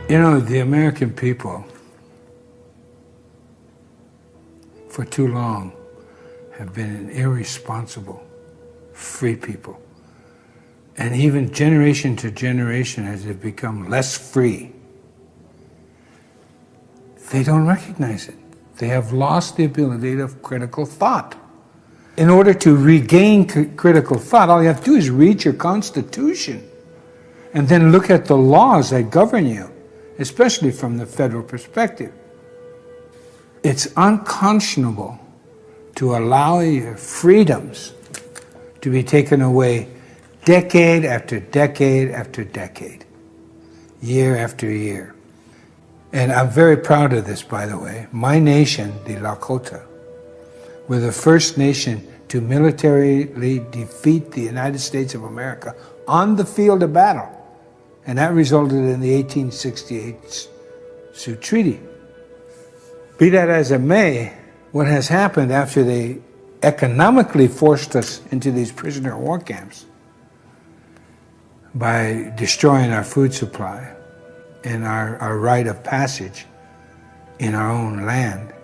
You know, the American people, for too long, have been an irresponsible, free people. And even generation to generation, as they've become less free, they don't recognize it. They have lost the ability of critical thought. In order to regain critical thought, all you have to do is read your Constitution and then look at the laws that govern you, especially from the federal perspective. It's unconscionable to allow your freedoms to be taken away decade after decade after decade, year after year. And I'm very proud of this, by the way. My nation, the Lakota, were the first nation to militarily defeat the United States of America on the field of battle. And that resulted in the 1868 Sioux Treaty. Be that as it may, what has happened after they economically forced us into these prisoner of war camps by destroying our food supply and our rite of passage in our own land,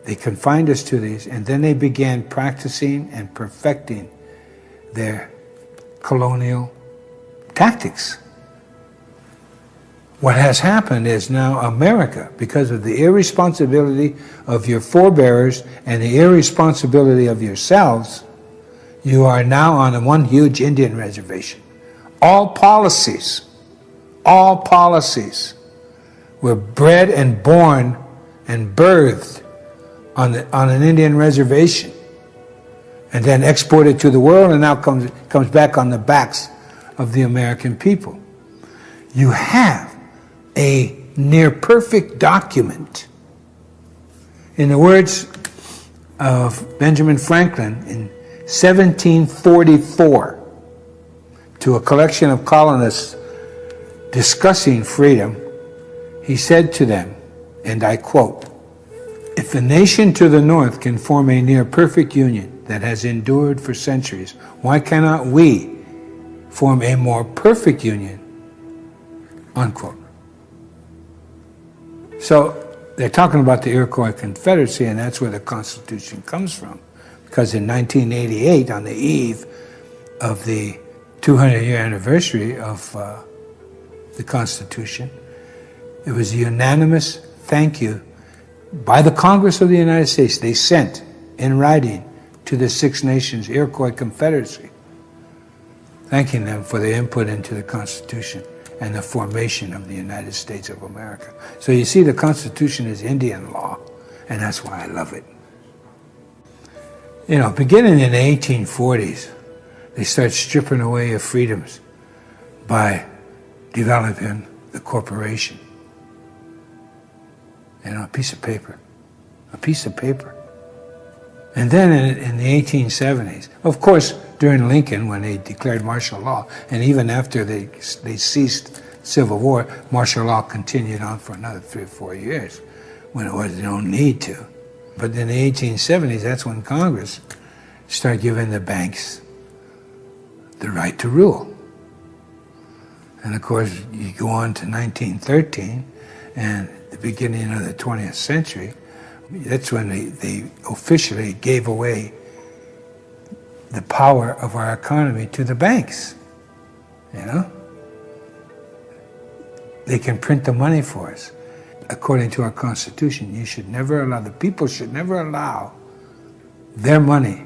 they confined us to these, and then they began practicing and perfecting their colonial tactics. What has happened is now America, because of the irresponsibility of your forebears and the irresponsibility of yourselves, you are now on one huge Indian reservation. All policies were bred and born and birthed on an Indian reservation, and then exported to the world, and now comes back on the backs of the American people. You have a near perfect document. In the words of Benjamin Franklin in 1744, to a collection of colonists discussing freedom, he said to them, and I quote, "If a nation to the north can form a near perfect union that has endured for centuries, why cannot we form a more perfect union?" Unquote. So they're talking about the Iroquois Confederacy, and that's where the Constitution comes from. Because in 1988, on the eve of the 200-year anniversary of the Constitution, it was a unanimous thank you by the Congress of the United States. They sent in writing to the Six Nations Iroquois Confederacy, thanking them for their input into the Constitution and the formation of the United States of America. So you see, the Constitution is Indian law, and that's why I love it. You know, beginning in the 1840s, they start stripping away your freedoms by developing the corporation. You know, a piece of paper. And then in the 1870s, of course, during Lincoln, when they declared martial law, and even after they ceased civil war, martial law continued on for another 3 or 4 years when it was no need to. But in the 1870s, that's when Congress started giving the banks the right to rule. And of course, you go on to 1913 and the beginning of the 20th century, that's when they officially gave away the power of our economy to the banks. You know? They can print the money for us. According to our Constitution, the people should never allow their money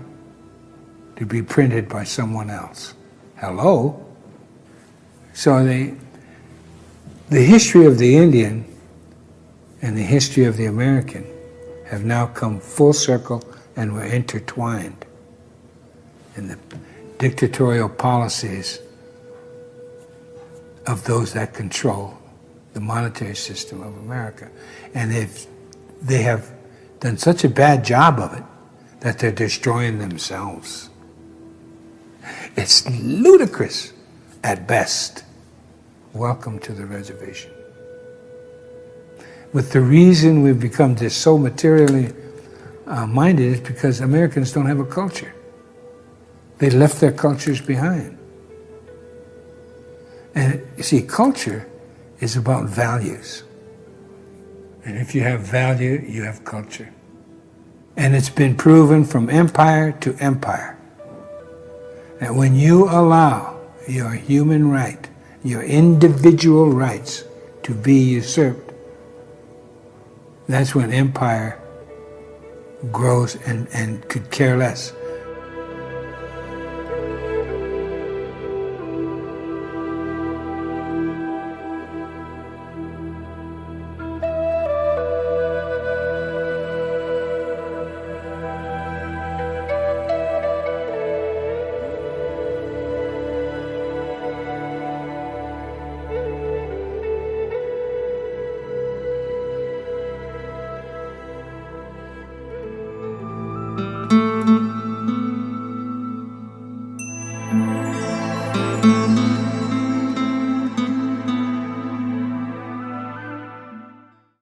to be printed by someone else. Hello? So the history of the Indian and the history of the American have now come full circle and were intertwined in the dictatorial policies of those that control the monetary system of America. And they have done such a bad job of it that they're destroying themselves. It's ludicrous at best. Welcome to the reservation. With the reason we've become just so materially minded is because Americans don't have a culture. They left their cultures behind. And you see, culture is about values. And if you have value, you have culture. And it's been proven from empire to empire that when you allow your human right, your individual rights to be usurped, that's when empire grows and could care less